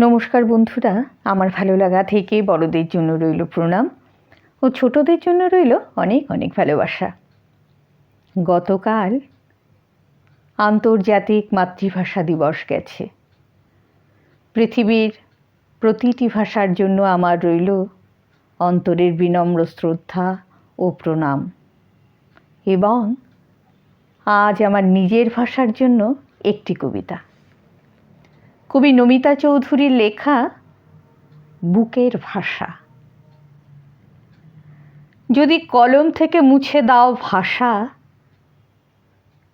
নমস্কার বন্ধুরা, আমার ভালো লাগা থেকে বড়দের জন্য রইল প্রণাম ও ছোটদের জন্য রইল অনেক অনেক ভালোবাসা। গতকাল আন্তর্জাতিক মাতৃভাষা দিবস গেছে। পৃথিবীর প্রতিটি ভাষার জন্য আমার রইল অন্তরের বিনম্র শ্রদ্ধা ও প্রণাম। এবং আজ আমার নিজের ভাষার জন্য একটি কবিতা, কবি নমিতা চৌধুরীর লেখা বুকের ভাষা। যদি কলম থেকে মুছে দাও ভাষা,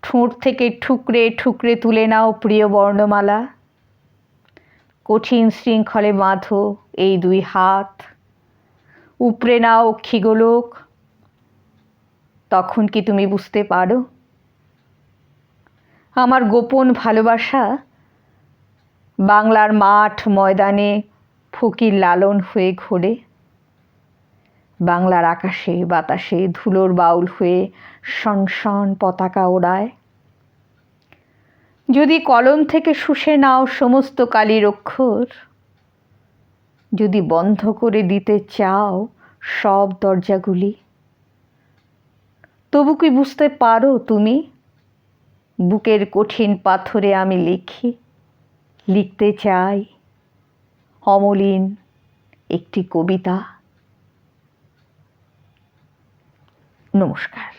ঠোঁট থেকে ঠুকরে ঠুকরে তুলে নাও প্রিয় বর্ণমালা, কঠিন শৃঙ্খলে বাঁধো এই দুই হাত, উপড়ে নাও অক্ষিগোলক, তখন কি তুমি বুঝতে পারো আমার গোপন ভালোবাসা বাংলার মাঠ ময়দানে ফকির লালন হয়ে ঘোরে, বাংলার আকাশে বাতাসে ধুলোর বাউল হয়ে শনশন পতাকা ওড়ায়। যদি কলম থেকে শুষে নাও সমস্ত কালির অক্ষর, যদি বন্ধ করে দিতে চাও সব দরজাগুলি, তবু কি বুঝতে পারো তুমি বুকের কঠিন পাথরে আমি লিখতে চাই অমলিন একটি কবিতা। নমস্কার।